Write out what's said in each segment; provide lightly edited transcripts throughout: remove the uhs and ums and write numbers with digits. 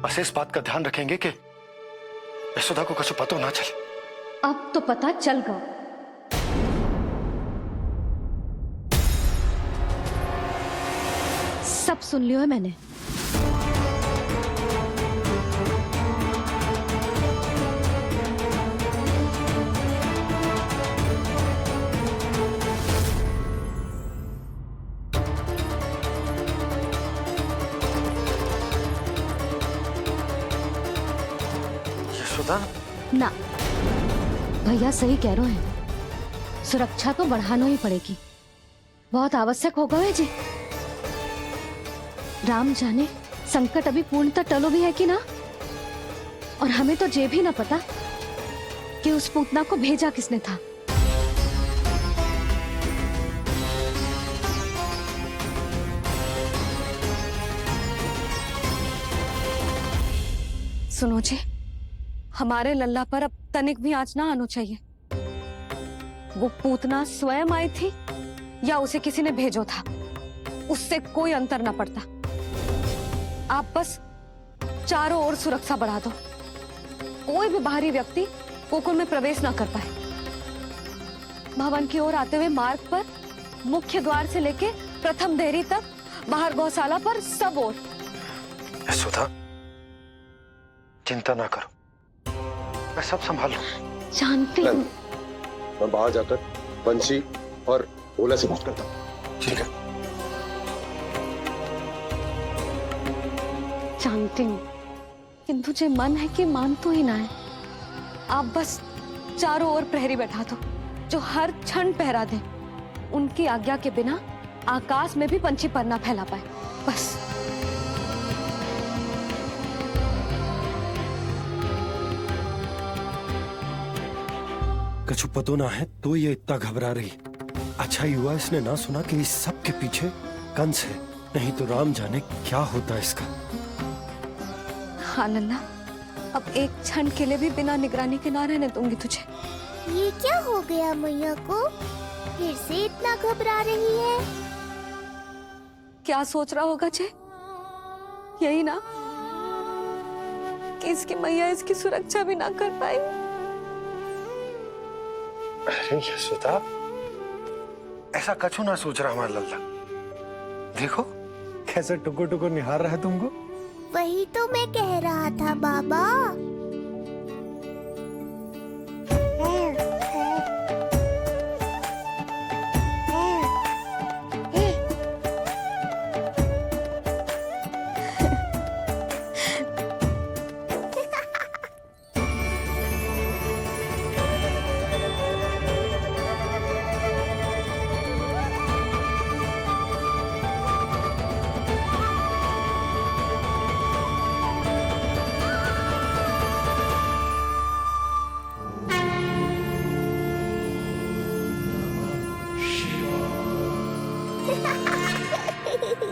बस इस बात का ध्यान रखेंगे कि यशोदा को कछु पता ना चले। अब तो पता चल गया। सब सुन लियो है मैंने। यशोदा ना, भैया सही कह रहे हैं, सुरक्षा तो बढ़ाना ही पड़ेगी, बहुत आवश्यक होगा है जी। राम जाने संकट अभी पूर्णतः टलो भी है कि ना, और हमें तो ये भी ना पता कि उस पूतना को भेजा किसने था। सुनो जी, हमारे लल्ला पर अब तनिक भी आंच ना आना चाहिए। वो पूतना स्वयं आई थी या उसे किसी ने भेजो था, उससे कोई अंतर ना पड़ता। आप बस चारों ओर सुरक्षा बढ़ा दो, कोई भी बाहरी व्यक्ति गोकुल में प्रवेश ना कर पाए। भवन की ओर आते हुए मार्ग पर मुख्य द्वार से लेके प्रथम देहरी तक, बाहर गौशाला पर, सब ओर। यशोदा चिंता ना करो, मैं सब संभाल लूं। जानती हूँ। मैं बाहर जाकर बंसी और ओला से बात करता हूँ। ठीक है। जानती हूँ, किंतु जे मन है कि मान तो ही ना है। आप बस चारों ओर प्रहरी बैठा दो, जो हर क्षण पहरा दे। उनकी आज्ञा के बिना आकाश में भी पंछी पर ना फैला पाए, बस। कछु पतो ना है तो ये इतना घबरा रही। अच्छा ही हुआ इसने ना सुना कि इस सब के पीछे कंस है, नहीं तो राम जाने क्या होता इसका। हाँ लल्ला, अब एक क्षण के लिए भी बिना निगरानी के ना रहने दूंगी तुझे। ये क्या हो गया मैया को, फिर से इतना घबरा रही है? क्या सोच रहा होगा जे? यही ना कि इसकी मैया इसकी सुरक्षा भी ना कर पाई। अरे यशोदा, ऐसा कछु ना सोच रहा हमारा लल्ला। देखो कैसे टुकुर टुकुर निहार रहा है तुमको। वही तो मैं कह रहा था बाबा।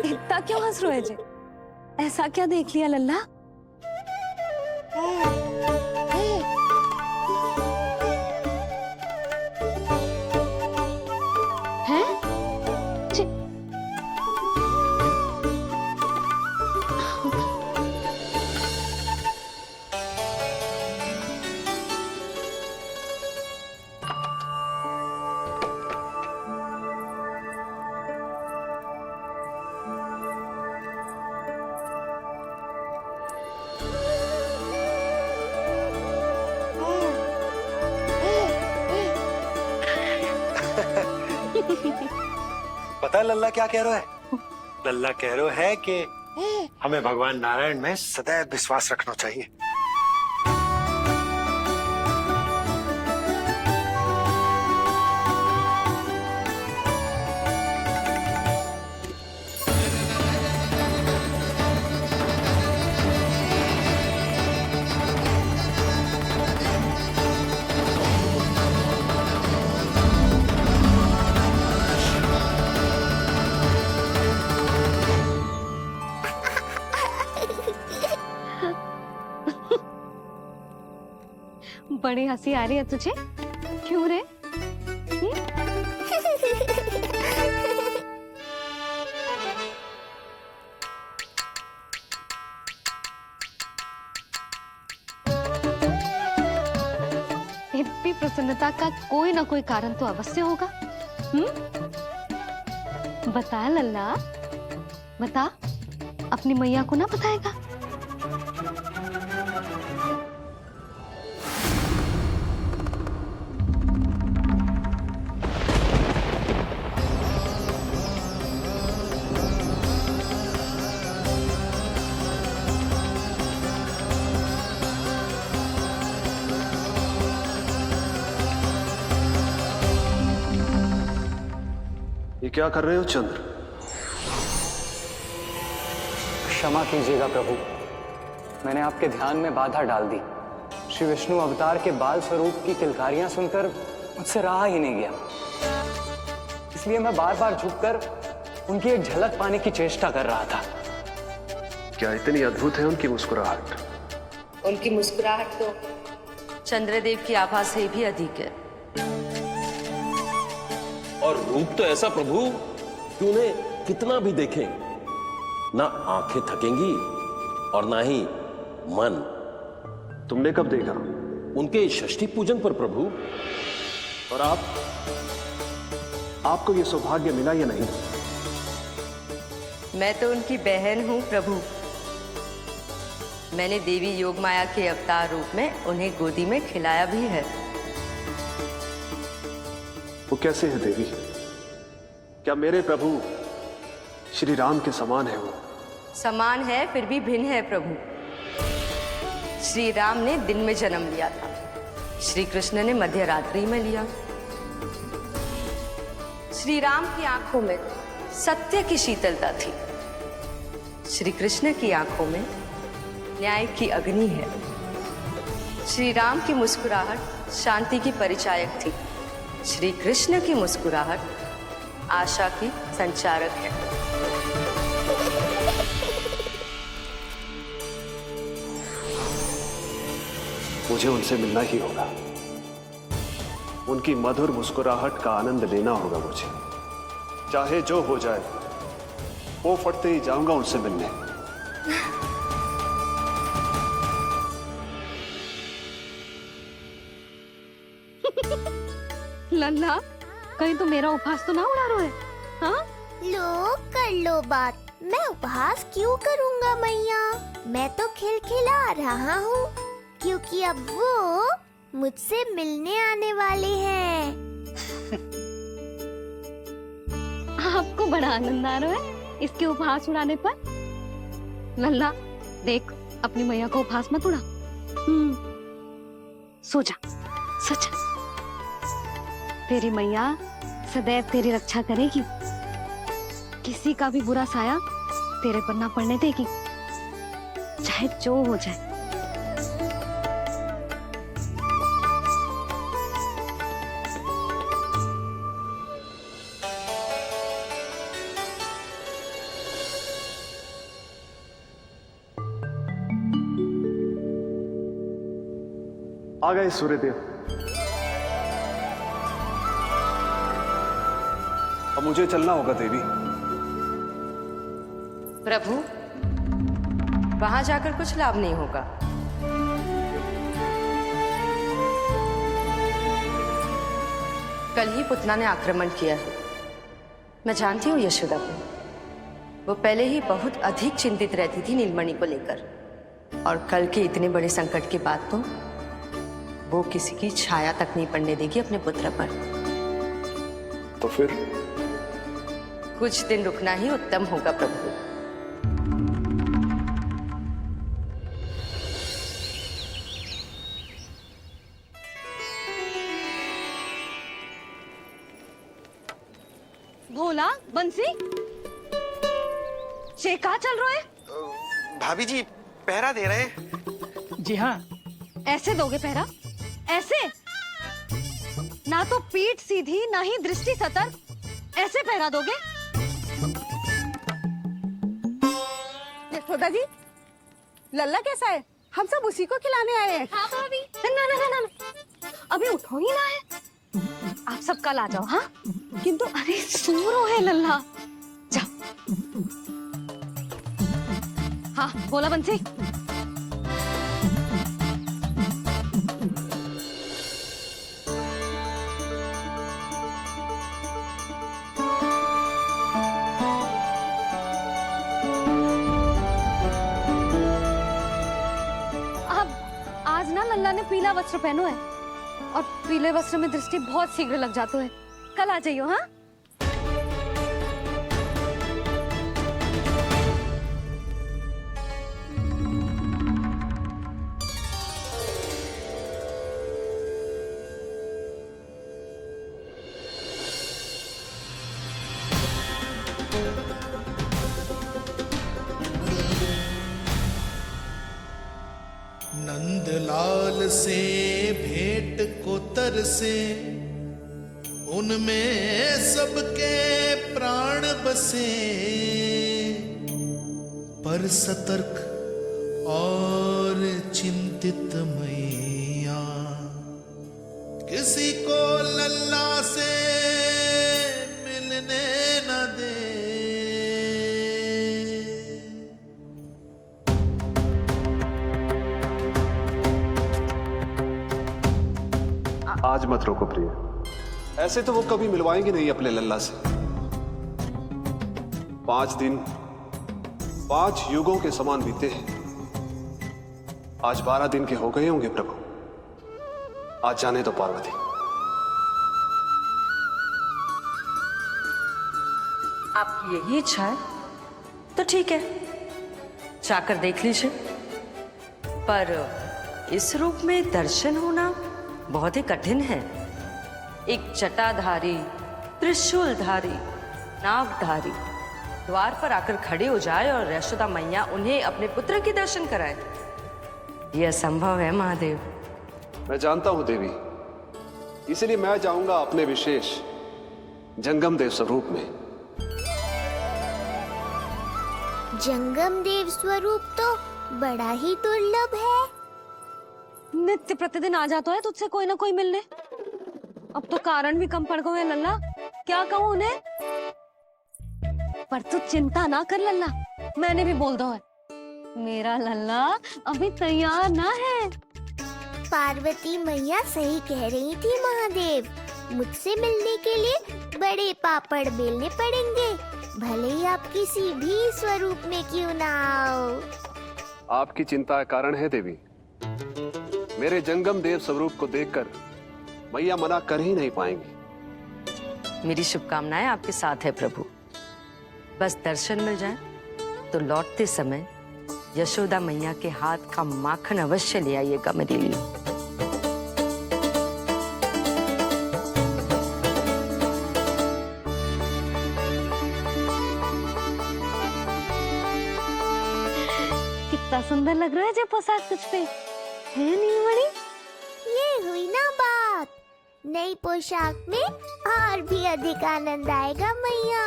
इतना क्यों हंस रहे जे? ऐसा क्या देख लिया लल्ला? हैं? पता है लल्ला क्या कह रहा है? लल्ला कह रहा है कि हमें भगवान नारायण में सदैव विश्वास रखना चाहिए। बड़ी हंसी आ रही है तुझे, क्यों रे? आपकी प्रसन्नता का कोई ना कोई कारण तो अवश्य होगा। बता लल्ला, बता, अपनी मैया को ना बताएगा? ये क्या कर रहे हो चंद्र? क्षमा कीजिएगा प्रभु, मैंने आपके ध्यान में बाधा डाल दी। श्री विष्णु अवतार के बाल स्वरूप की किलकारियां सुनकर मुझसे रहा ही नहीं गया, इसलिए मैं बार बार झुककर उनकी एक झलक पाने की चेष्टा कर रहा था। क्या इतनी अद्भुत है उनकी मुस्कुराहट? उनकी मुस्कुराहट तो चंद्रदेव की आभा से भी अधिक है। और रूप तो ऐसा प्रभु कि उन्हें कितना भी देखें ना आंखें थकेंगी और ना ही मन। तुमने कब देखा? उनके षष्ठी पूजन पर प्रभु। और आपको ये सौभाग्य मिला या नहीं? मैं तो उनकी बहन हूँ प्रभु। मैंने देवी योगमाया के अवतार रूप में उन्हें गोदी में खिलाया भी है। वो कैसे है देवी? क्या मेरे प्रभु श्री राम के समान है वो? समान है फिर भी भिन्न है प्रभु। श्री राम ने दिन में जन्म लिया था, श्री कृष्ण ने मध्य रात्रि में लिया। श्री राम की आंखों में सत्य की शीतलता थी, श्री कृष्ण की आंखों में न्याय की अग्नि है। श्री राम की मुस्कुराहट शांति की परिचायक थी, श्री कृष्ण की मुस्कुराहट आशा की संचारक है। मुझे उनसे मिलना ही होगा, उनकी मधुर मुस्कुराहट का आनंद लेना होगा मुझे। चाहे जो हो जाए, वो फटते ही जाऊंगा उनसे मिलने। लल्ला, कहीं तो मेरा उपहास तो ना उड़ा रहे? हाँ? लो कर लो बात, मैं उपहास क्यों करूँगा मैया? मैं तो खिलखिला रहा हूँ क्योंकि अब वो मुझसे मिलने आने वाले हैं। आपको बड़ा आनंद आ रहा है इसके उपहास उड़ाने पर? लल्ला देख, अपनी मैया को उपहास मत उड़ा। सो जा, सच। तेरी मैया सदैव तेरी रक्षा करेगी, किसी का भी बुरा साया तेरे पर ना पड़ने देगी, चाहे जो हो जाए। आ गए सूर्यदेव। अब मुझे चलना होगा देवी। प्रभु, वहां जाकर कुछ लाभ नहीं होगा। कल ही पुतना ने आक्रमण किया है। मैं जानती हूँ यशोदा को, वो पहले ही बहुत अधिक चिंतित रहती थी नीलमणि को लेकर, और कल के इतने बड़े संकट के बाद तो वो किसी की छाया तक नहीं पड़ने देगी अपने पुत्र पर। तो फिर कुछ दिन रुकना ही उत्तम होगा प्रभु। भोला, बंसी, ये कहाँ चल रहा है? भाभी जी पहरा दे रहे हैं। जी हाँ। ऐसे दोगे पहरा? ऐसे? ना तो पीठ सीधी ना ही दृष्टि सतर्क, ऐसे पहरा दोगे? यशोदा जी, लल्ला कैसा है? हम सब उसी को खिलाने आए हैं। हाँ भाभी। ना ना ना ना, अभी उठो ही ना है। आप सब कल आ जाओ। हाँ किंतु अरे सूरो है लल्ला, जाओ। हाँ बोला बंसी। लल्ला ने पीला वस्त्र पहनो है और पीले वस्त्र में दृष्टि बहुत शीघ्र लग जातो है। कल आ जाइयो। हाँ, नंदलाल से भेंट को तरसे, उनमें सबके प्राण बसे, पर सतर्क और चिंतित मैया किसी को लल्ला से मिलने न दे। आज मत रोको प्रिय, ऐसे तो वो कभी मिलवाएंगे नहीं अपने लल्ला से। 5 दिन 5 युगों के समान बीते हैं, आज 12 दिन के हो गए होंगे प्रभु। आज जाने दो पार्वती। आपकी यही इच्छा है तो ठीक है, जाकर देख लीजिए। पर इस रूप में दर्शन होना बहुत ही कठिन है। एक जटाधारी, त्रिशूलधारी, नागधारी द्वार पर आकर खड़े हो जाए और यशोदा मैया उन्हें अपने पुत्र के दर्शन कराए, यह असंभव है महादेव। मैं जानता हूं देवी, इसलिए मैं जाऊंगा अपने विशेष जंगम देव स्वरूप में। जंगम देव स्वरूप तो बड़ा ही दुर्लभ है। नित्य प्रतिदिन आ जाता है तुझसे कोई ना कोई मिलने। अब तो कारण भी कम पड़ गए हैं लल्ला, क्या कहूँ उन्हें। पर तू चिंता ना कर लल्ला, मैंने भी बोल दो है, मेरा लल्ला अभी तैयार ना है। पार्वती मैया सही कह रही थी महादेव, मुझसे मिलने के लिए बड़े पापड़ बेलने पड़ेंगे, भले ही आप किसी भी स्वरूप में क्यों ना आओ। आपकी चिंता का कारण है देवी, मेरे जंगम देव स्वरूप को देखकर मैया मना कर ही नहीं पाएंगी। मेरी शुभकामनाएं आपके साथ है प्रभु। बस दर्शन मिल जाए तो लौटते समय यशोदा मैया के हाथ का माखन अवश्य ले आइएगा मेरे लिए। कितना सुंदर लग रहा है जब पोशाक तुझ पे है नीलमणि। ये हुई ना बात, नई पोशाक में और भी अधिक आनंद आएगा मैया,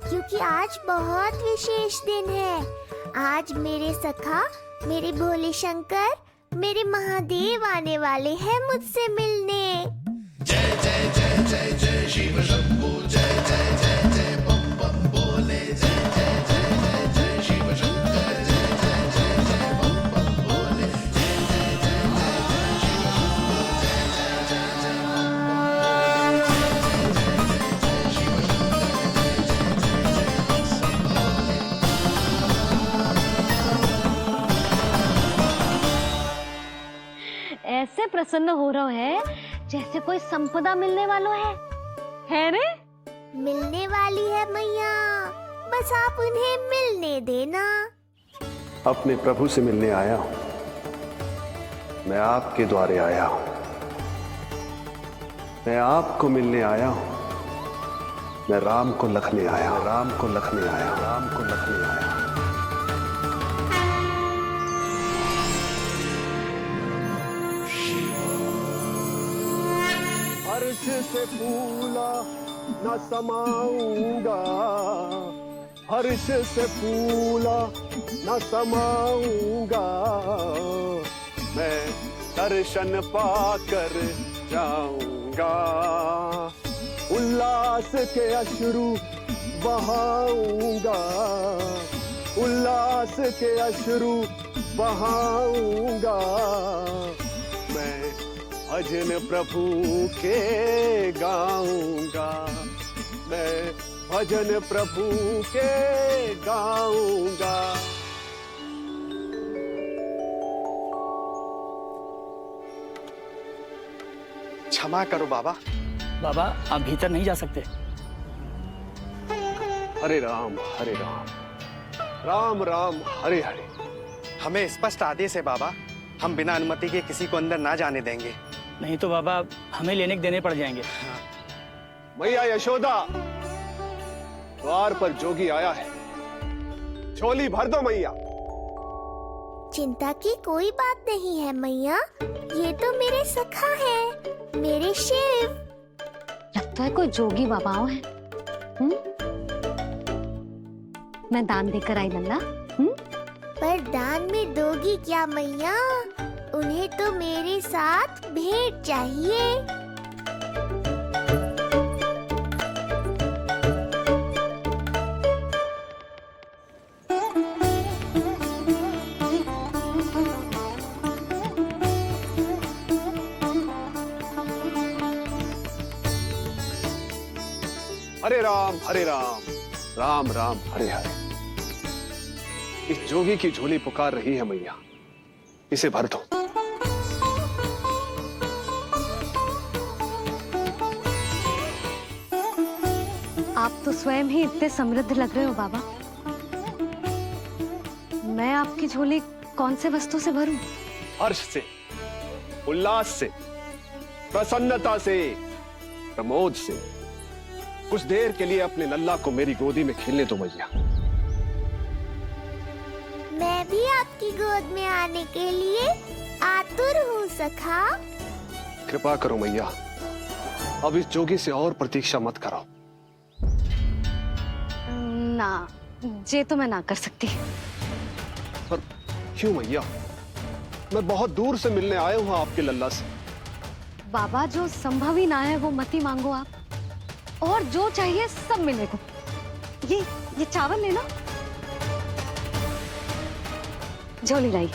क्योंकि आज बहुत विशेष दिन है। आज मेरे सखा, मेरे भोले शंकर, मेरे महादेव आने वाले हैं मुझसे मिलने। जय जय जय जय जय शिव शंभो, जय जय जय जय बम बम बोले, जय जय जय जय जय शिव शंकर, जय जय जय जय बम बम बोले, जय जय जय जय जय शिव शंभो, जय जय जय जय बम बम बोले, जय जय जय जय शिव शंकर, जय जय जय जय ऐसे प्रसन्न हो रहा है जैसे कोई संपदा मिलने वाला है रे? मिलने वाली है मैया, बस आप उन्हें मिलने देना। अपने प्रभु से मिलने आया हूं, मैं आपके द्वारे आया हूं, मैं आपको मिलने आया हूं, मैं राम को लखने आया हूं, राम को लखने आया हूं, राम को लखने आया हूं। हर्ष से फूला न समाऊंगा, हर्ष से फूला न समाऊंगा, मैं दर्शन पाकर जाऊंगा, उल्लास के अश्रु बहाऊंगा, उल्लास के अश्रु बहाऊंगा, मैं भजन प्रभु के गाऊंगा, मैं भजन प्रभु के गाऊंगा। क्षमा करो बाबा। बाबा आप भीतर नहीं जा सकते। हरे राम राम राम हरे हरे। हमें स्पष्ट आदेश है बाबा, हम बिना अनुमति के किसी को अंदर ना जाने देंगे। नहीं तो बाबा हमें लेने देने पड़ जाएंगे। मैया यशोदा, द्वार पर जोगी आया है, झोली भर दो मैया। चिंता की कोई बात नहीं है मैया, ये तो मेरे सखा है, मेरे शिव। लगता है कोई जोगी बाबाओं है। मैं दान देकर आई लल्ला। पर दान में दोगी क्या मैया? उन्हें तो मेरे साथ भेंट चाहिए। हरे राम राम राम हरे हरे। इस जोगी की झोली पुकार रही है मैया, इसे भर दो। आप तो स्वयं ही इतने समृद्ध लग रहे हो बाबा। मैं आपकी झोली कौन से वस्तु से भरूं? हर्ष से, उल्लास से, प्रसन्नता से, प्रमोद से। कुछ देर के लिए अपने लल्ला को मेरी गोदी में खेलने दो मैया। मैं भी आपकी गोद में आने के लिए आतुर हूँ सखा। कृपा करो मैया, अब इस जोगी से और प्रतीक्षा मत कराओ। ना, ये तो मैं ना कर सकती। पर क्यों मैया? मैं बहुत दूर से मिलने आया हूँ आपके लल्ला से। बाबा जो संभव ही ना है वो मत ही मांगो आप, और जो चाहिए सब मिलेगा। ये चावल लेना, झोली लाई।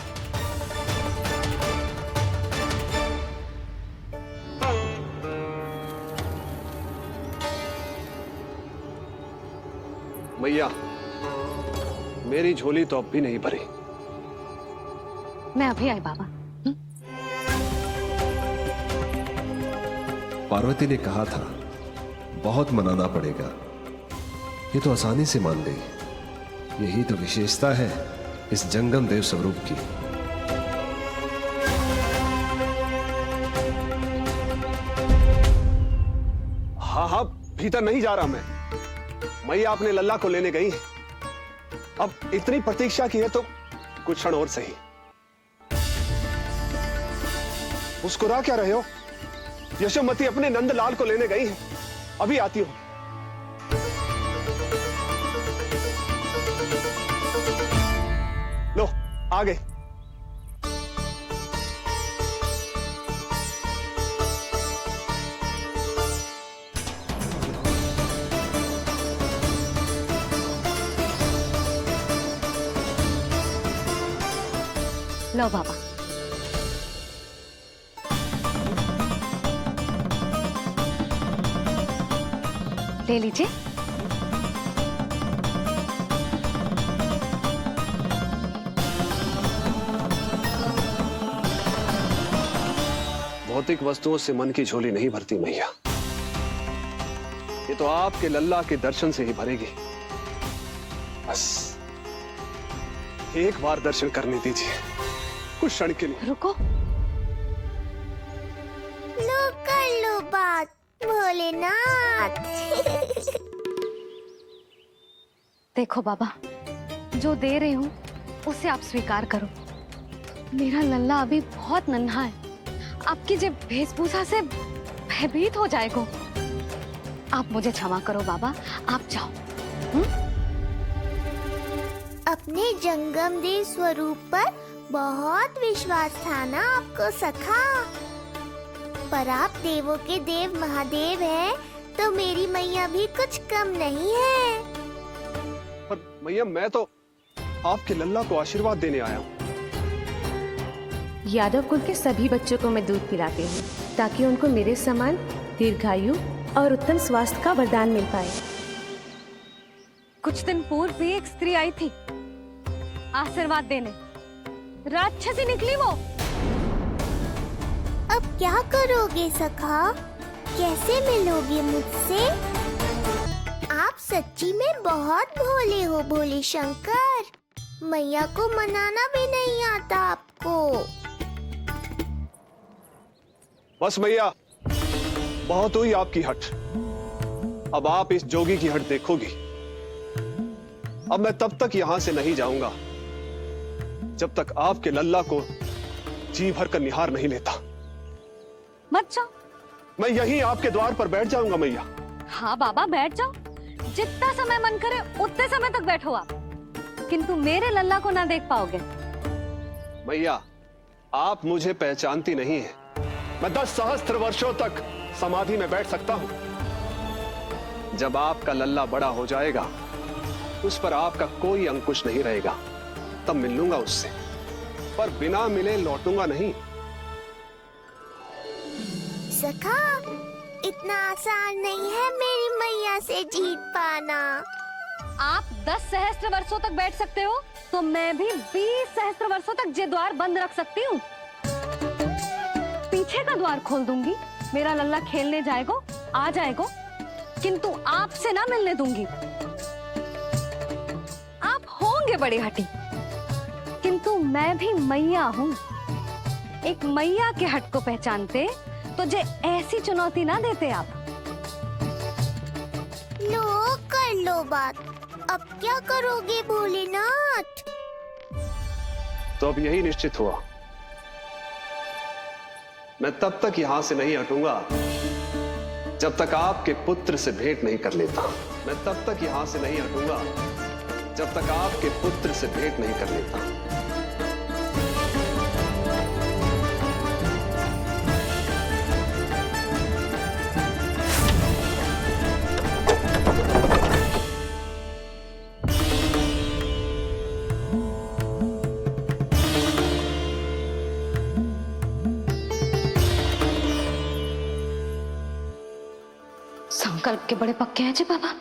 मैया, मेरी झोली तो अब भी नहीं भरी। मैं अभी आई बाबा। पार्वती ने कहा था बहुत मनाना पड़ेगा, ये तो आसानी से मान गई। यही तो विशेषता है इस जंगम देव स्वरूप की। हाँ, भीतर नहीं जा रहा मैं। मैया अपने लल्ला को लेने गई है। अब इतनी प्रतीक्षा की है तो कुछ क्षण और सही। मुस्कुरा क्या रहे हो? यशोमती अपने नंदलाल को लेने गई है, अभी आती हूं। लो, आ गए। लो बाबा। ले लीजिए। भौतिक वस्तुओं से मन की झोली नहीं भरती मैया, ये तो आपके लल्ला के दर्शन से ही भरेगी। बस एक बार दर्शन करने दीजिए, कुछ क्षण के लिए। रुको। लो कर लो बात भोलेनाथ। देखो बाबा, जो दे रही हूँ उसे आप स्वीकार करो। मेरा लल्ला अभी बहुत नन्हा है, आपकी जो वेशभूषा से भयभीत हो जाएगा। आप मुझे क्षमा करो बाबा, आप जाओ। अपने जंगम देव स्वरूप पर बहुत विश्वास था ना आपको सखा। पर आप देवों के देव महादेव हैं, तो मेरी मैया भी कुछ कम नहीं है। पर मैया, मैं तो आपके लल्ला को आशीर्वाद देने आया हूँ। यादव कुल के सभी बच्चों को मैं दूध पिलाती हूँ, ताकि उनको मेरे समान दीर्घायु और उत्तम स्वास्थ्य का वरदान मिल पाए। कुछ दिन पूर्व भी एक स्त्री आई थी आशीर्वाद देने, राक्षसी निकली वो। अब क्या करोगे सखा? कैसे मिलोगे मुझसे? आप सच्ची में बहुत भोले हो भोले शंकर। मैया को मनाना भी नहीं आता आपको। बस मैया, बहुत हुई आपकी हट। अब आप इस जोगी की हट देखोगी। अब मैं तब तक यहां से नहीं जाऊंगा जब तक आपके लल्ला को जी भर कर निहार नहीं लेता। मत जाओ। मैं यहीं आपके द्वार पर बैठ जाऊंगा मैया। हाँ बाबा बैठ जाओ, जितना समय मन करे उतने समय तक बैठो आप, किंतु मेरे लल्ला को ना देख पाओगे। मैया, आप मुझे पहचानती नहीं है। मैं 10 सहस्त्र वर्षों तक समाधि में बैठ सकता हूं। जब आपका लल्ला बड़ा हो जाएगा, उस पर आपका कोई अंकुश नहीं रहेगा, तब मिल लूंगा उससे, पर बिना मिले लौटूंगा नहीं। सखा, इतना आसान नहीं है मेरी मैया से जीत पाना। आप 10 सहस्त्र वर्षों तक बैठ सकते हो, तो मैं भी 20 सहस्त्र वर्षों तक ये द्वार बंद रख सकती हूँ। पीछे का द्वार खोल दूंगी, मेरा लल्ला खेलने जाएगा, आ जाएगा, किंतु आपसे ना मिलने दूंगी। आप होंगे बड़ी हठी, किंतु मैं भी मैया हूँ। एक मैया के हट को पहचानते तो जे ऐसी चुनौती ना देते आप। लो कर लो बात। अब क्या करोगे भोलेनाथ? तो अब यही निश्चित हुआ, मैं तब तक यहां से नहीं हटूंगा जब तक आपके पुत्र से भेंट नहीं कर लेता। मैं तब तक यहां से नहीं हटूंगा जब तक आपके पुत्र से भेंट नहीं कर लेता। संकल्प के बड़े पक्के हैं जी बाबा।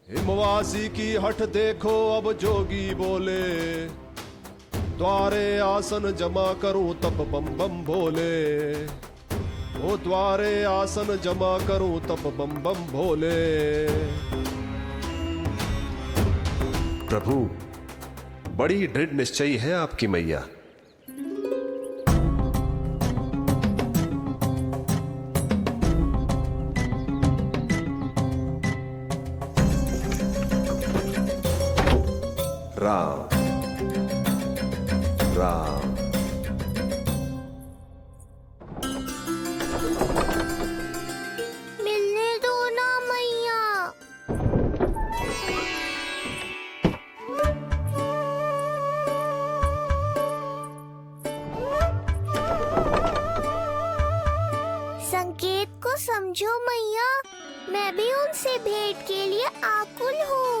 हिमवासी की हठ देखो अब जोगी बोले, द्वारे आसन जमा करूं तब बम बम भोले। ओ द्वारे आसन जमा करूं तब बम बम भोले। प्रभु, बड़ी दृढ़ निश्चयी है आपकी मैया। राम राम। मिलने दो ना मैया। संकेत को समझो मैया, मैं भी उनसे भेंट के लिए आकुल हूँ।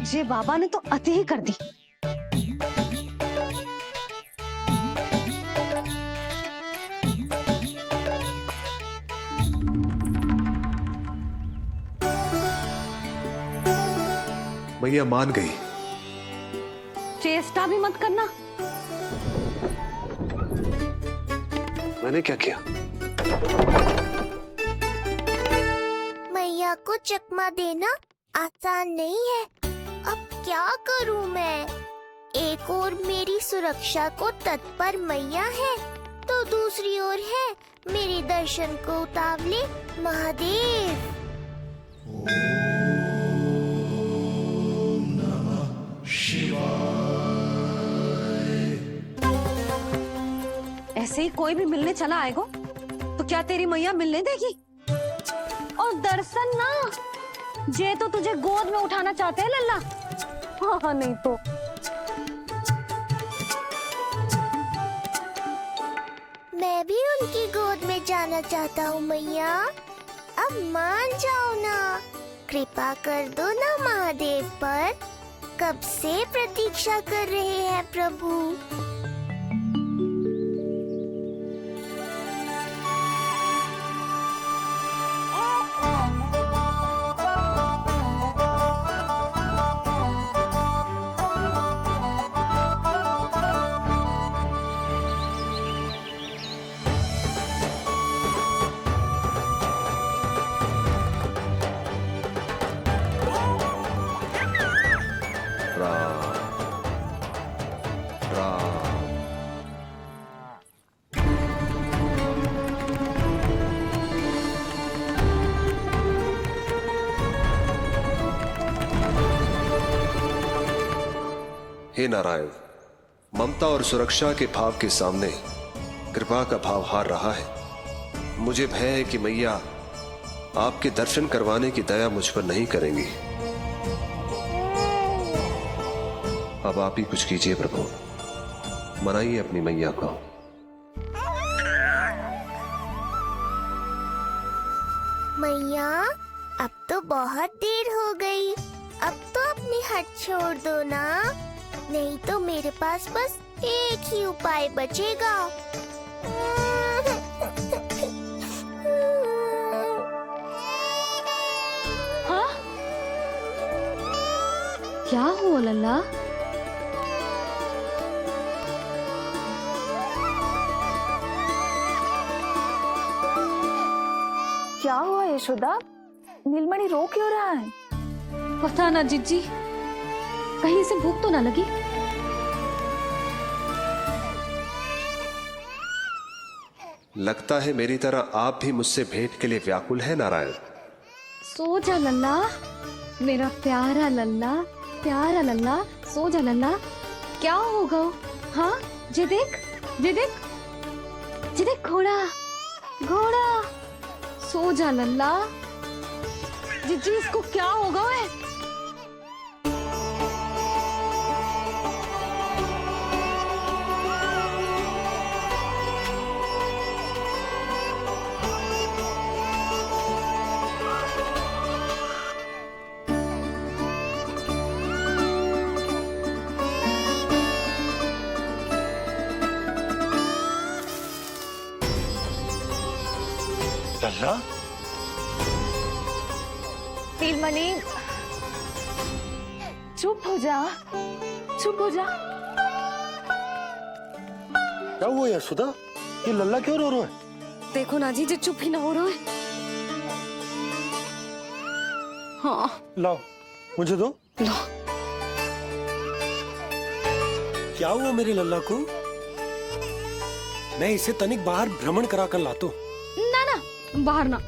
ये बाबा ने तो अति ही कर दी। मैया मान गई। चेष्टा भी मत करना। मैंने क्या किया? मैया को चकमा देना आसान नहीं है। अब क्या करूं मैं? एक ओर मेरी सुरक्षा को तत्पर मैया है, तो दूसरी ओर है मेरे दर्शन को उतावले महादेव। ऐसे ही कोई भी मिलने चला आएगा तो क्या तेरी मैया मिलने देगी? और दर्शन ना जे तो तुझे गोद में उठाना चाहते हैं लल्ला। हाँ नहीं तो मैं भी उनकी गोद में जाना चाहता हूँ मैया। अब मान जाओ ना, कृपा कर दो ना महादेव पर। कब से प्रतीक्षा कर रहे हैं प्रभु। हे नारायण, ममता और सुरक्षा के भाव के सामने कृपा का भाव हार रहा है। मुझे भय है कि मैया आपके दर्शन करवाने की दया मुझ पर नहीं करेंगी। अब आप ही कुछ कीजिए प्रभु, मनाइए अपनी मैया को। मैया अब तो बहुत देर हो गई, अब तो अपनी हट छोड़ दो ना, नहीं तो मेरे पास बस एक ही उपाय बचेगा। हाँ? क्या हुआ लल्ला? क्या हुआ यशोदा? नीलमणि रो क्यों रहा है? पता ना जीजी, कहीं से भूख तो ना लगी। लगता है मेरी तरह आप भी मुझसे भेंट के लिए व्याकुल है नारायण। सो जा लल्ला, मेरा प्यारा लल्ला, प्यारा लल्ला, सो जा लल्ला। क्या होगा? हाँ, जे देख, जे देख, जे देख घोड़ा, घोड़ा। सो जा लल्ला। जीजी इसको क्या होगा? है लल्ला, नीलमणि चुप हो जा, चुप हो जा। क्या हुआ यशोदा? ये लल्ला क्यों रो रहा है? देखो ना जी, जे चुप ही ना हो रहा है। हाँ लाओ, मुझे दो। लो। क्या हुआ मेरे लल्ला को? मैं इसे तनिक बाहर भ्रमण करा कर लाता हूँ। ना ना, बाहर ना।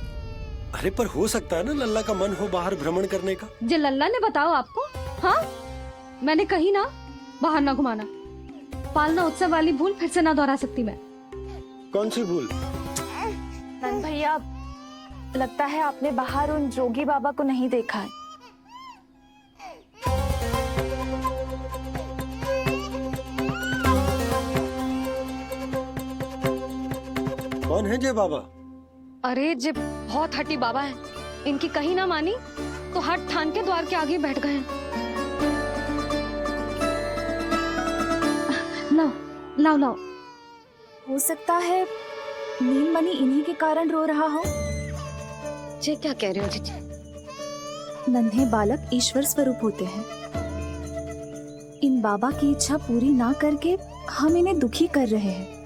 अरे पर हो सकता है ना लल्ला का मन हो बाहर भ्रमण करने का। जे लल्ला ने बताओ आपको? हाँ, मैंने कही ना बाहर ना घुमाना। पालना उत्सव वाली भूल फिर से ना दोहरा सकती मैं। कौन सी भूल? नंद भैया, लगता है आपने बाहर उन जोगी बाबा को नहीं देखा है। कौन है जय बाबा? अरे जे बहुत हट्टी बाबा है, इनकी कहीं ना मानी तो हट ठान के द्वार के आगे बैठ गए हैं। लाओ लाओ लाओ। हो सकता है नीलमणि इन्हीं के कारण रो रहा हो। जे क्या कह रहे हो जीजी? नन्हे बालक ईश्वर स्वरूप होते हैं। इन बाबा की इच्छा पूरी ना करके हम इन्हें दुखी कर रहे हैं।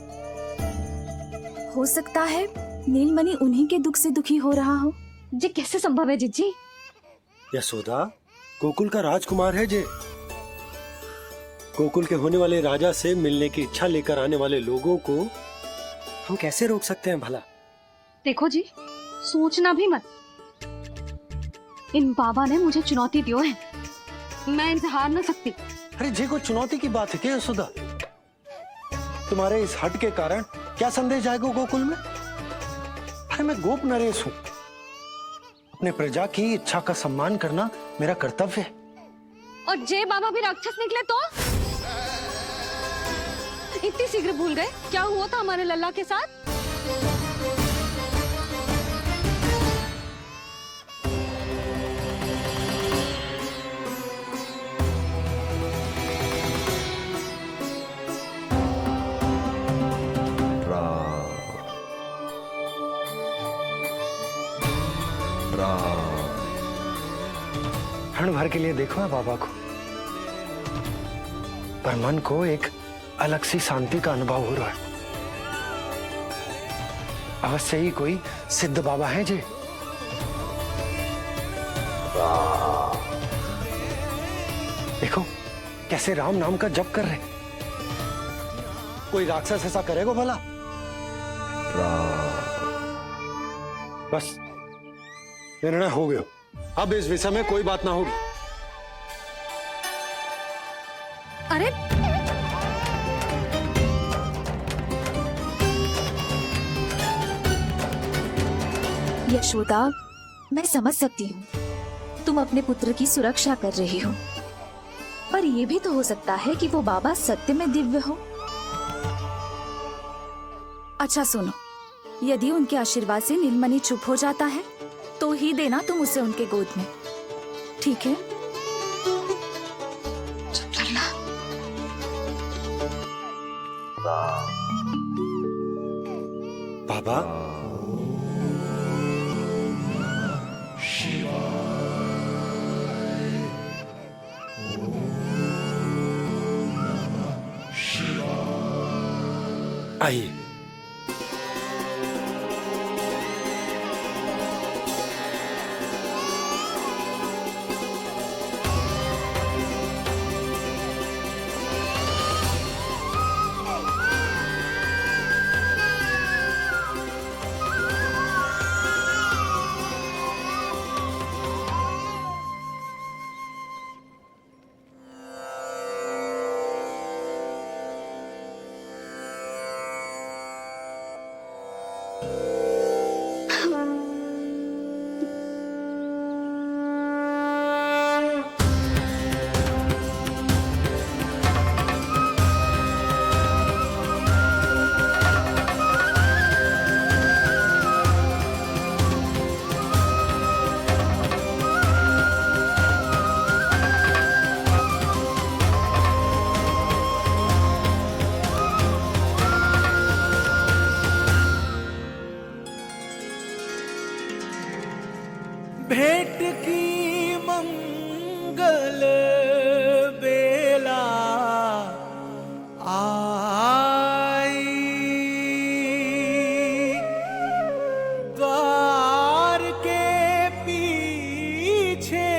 हो सकता है नीलमणि उन्हीं के दुख से दुखी हो रहा हो। जे कैसे संभव है जीजी? यशोदा, गोकुल का राजकुमार है जे। गोकुल के होने वाले राजा से मिलने की इच्छा लेकर आने वाले लोगों को हम कैसे रोक सकते हैं भला? देखो जी, सोचना भी मत। इन बाबा ने मुझे चुनौती दियो है, मैं इनसे हार ना सकती। अरे जी, को चुनौती की बात है क्या यशोदा? तुम्हारे इस हट के कारण क्या संदेश जाएगा गोकुल में? अरे मैं गोप नरेश हूं अपने प्रजा की इच्छा का सम्मान करना मेरा कर्तव्य है। और जय बाबा भी राक्षस निकले तो? इतनी शीघ्र भूल गए क्या हुआ था हमारे लल्ला के साथ? क्षण भर के लिए देखो है बाबा को, पर मन को एक अलग सी शांति का अनुभव हो रहा है। अवश्य ही कोई सिद्ध बाबा है जी। देखो कैसे राम नाम का जप कर रहे। कोई राक्षस ऐसा करेगा भला? बस निर्णय हो गया, अब इस विषय में कोई बात ना होगी। अरे यशोदा, मैं समझ सकती हूँ तुम अपने पुत्र की सुरक्षा कर रही हो, पर यह भी तो हो सकता है कि वो बाबा सत्य में दिव्य हो। अच्छा सुनो, यदि उनके आशीर्वाद से नीलमणि चुप हो जाता है तो ही देना तुम उसे उनके गोद में, ठीक है? चुप करना। बाबा आइए। भेंट की मंगल बेला आई, द्वार के पीछे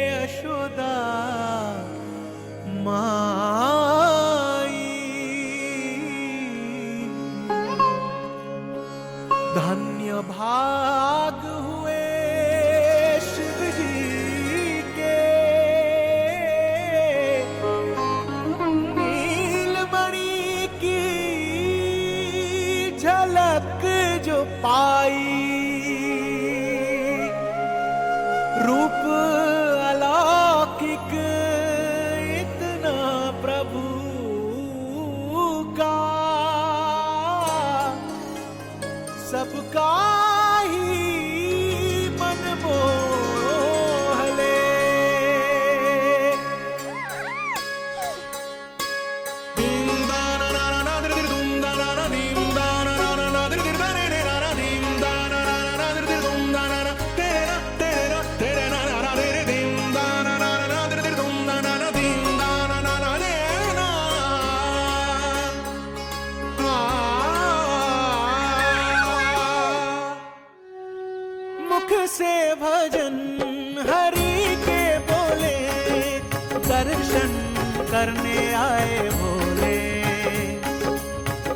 यशोदा माई, धन्य भाग हुए शिव जी के, नीलमणि की झलक जो पाई, रूप अलौकिक इतना प्रभु का, सबका ही मन मोह ले। मुख से भजन हरि के बोले, दर्शन करने आए भोले,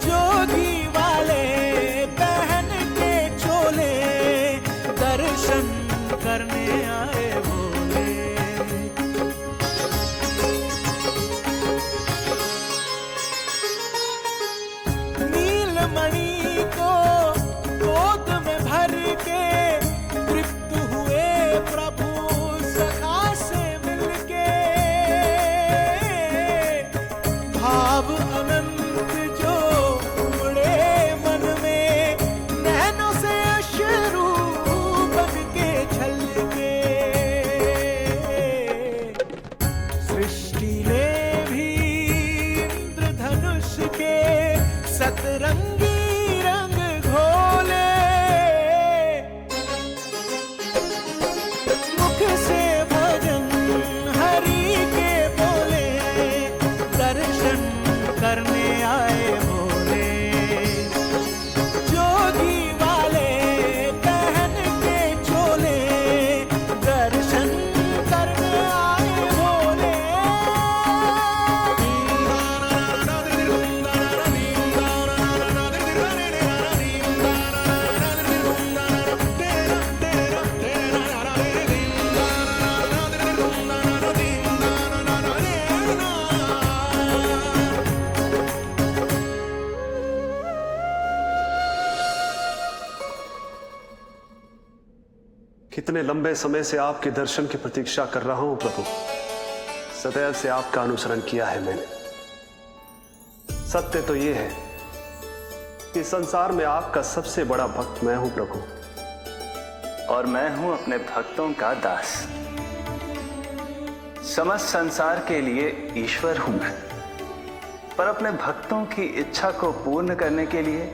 जोगी वाले पहन के चोले, दर्शन करने आए भोले। नीलमणि को गोद में भर के तृप्त कितने लंबे समय से आपके दर्शन की प्रतीक्षा कर रहा हूं प्रभु। सदैव से आपका अनुसरण किया है मैंने। सत्य तो यह है कि संसार में आपका सबसे बड़ा भक्त मैं हूं प्रभु। और मैं हूं अपने भक्तों का दास। समस्त संसार के लिए ईश्वर हूं मैं, पर अपने भक्तों की इच्छा को पूर्ण करने के लिए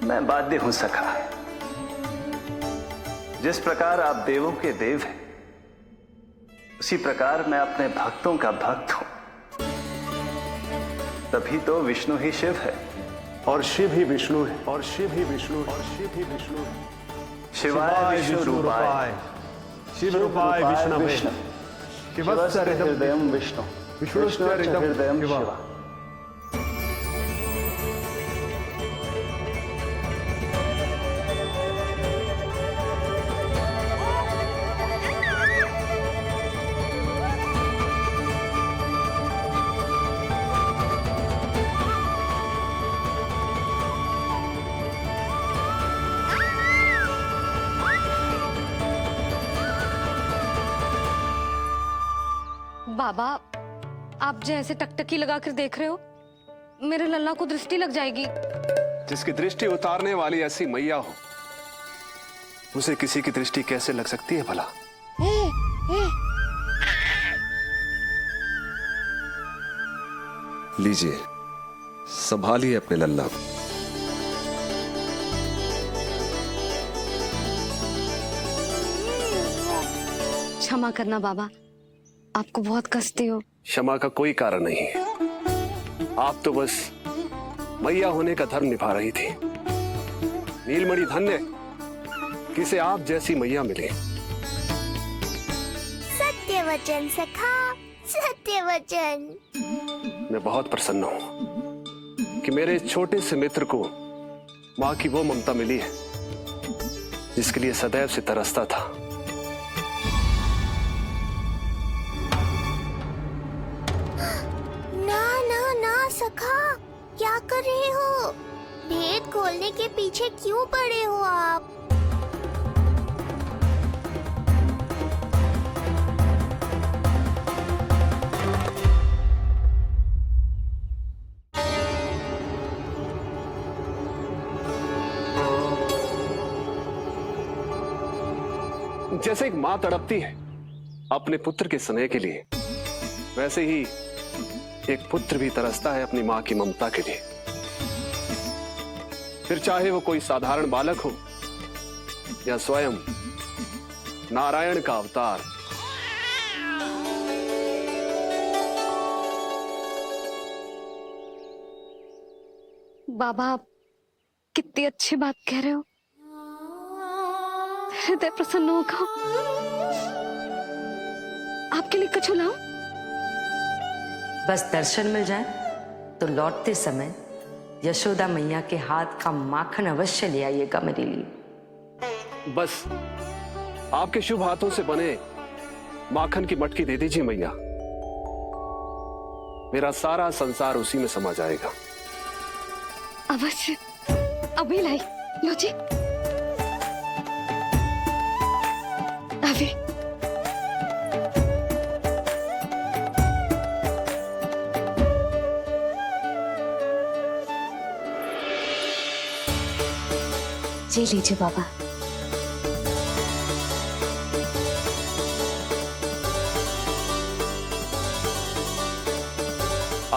मैं बाध्य हूं सखा। जिस प्रकार आप देवों के देव हैं, उसी प्रकार मैं अपने भक्तों का भक्त हूं। तभी तो विष्णु ही शिव है, और शिव ही विष्णु है, और शिव ही विष्णु है, और शिव ही विष्णु है। शिवाय विष्णु रूपाय, शिव रूपाय विष्णवे, शिवस्य हृदयं विष्णु, विष्णुश्च हृदयं शिवा। बाबा, आप जैसे टकटकी लगाकर देख रहे हो, मेरे लल्ला को दृष्टि लग जाएगी। जिसकी दृष्टि उतारने वाली ऐसी मैया हो, उसे किसी की दृष्टि कैसे लग सकती है भला? लीजिए, संभालिए अपने लल्ला को। क्षमा करना बाबा, आपको बहुत कष्ट हो। क्षमा का कोई कारण नहीं है। आप तो बस मैया होने का धर्म निभा रही थी। नीलमणि धन्य किसे आप जैसी मैया मिले। सत्य वचन सखा, सत्य वचन। मैं बहुत प्रसन्न हूं कि मेरे इस छोटे से मित्र को मां की वो ममता मिली है जिसके लिए सदैव से तरसता था। सखा, क्या कर रहे हो? भेद खोलने के पीछे क्यों पड़े हो आप? जैसे एक मां तड़पती है अपने पुत्र के स्नेह के लिए, वैसे ही एक पुत्र भी तरसता है अपनी मां की ममता के लिए। फिर चाहे वो कोई साधारण बालक हो या स्वयं नारायण का अवतार। बाबा, आप कितनी अच्छी बात कह रहे हो। हृदय प्रसन्न होगा। आपके लिए कछु लाऊं? बस दर्शन मिल जाए तो लौटते समय यशोदा मैया के हाथ का माखन अवश्य ले आइएगा मेरे लिए। बस आपके शुभ हाथों से बने माखन की मटकी दे दीजिए मैया। मेरा सारा संसार उसी में समा जाएगा। अवश्य, अभी लाई। लो जी, अभी। जी लीजिए बाबा।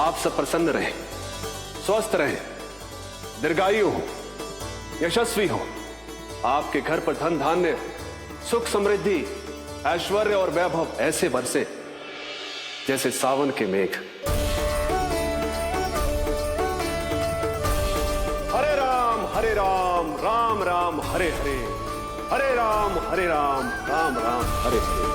आप सब प्रसन्न रहें, स्वस्थ रहें, दीर्घायु हो, यशस्वी हो। आपके घर पर धन धान्य, सुख समृद्धि, ऐश्वर्य और वैभव ऐसे बरसे जैसे सावन के मेघ। हरे राम, राम राम हरे हरे, हरे राम राम राम हरे हरे।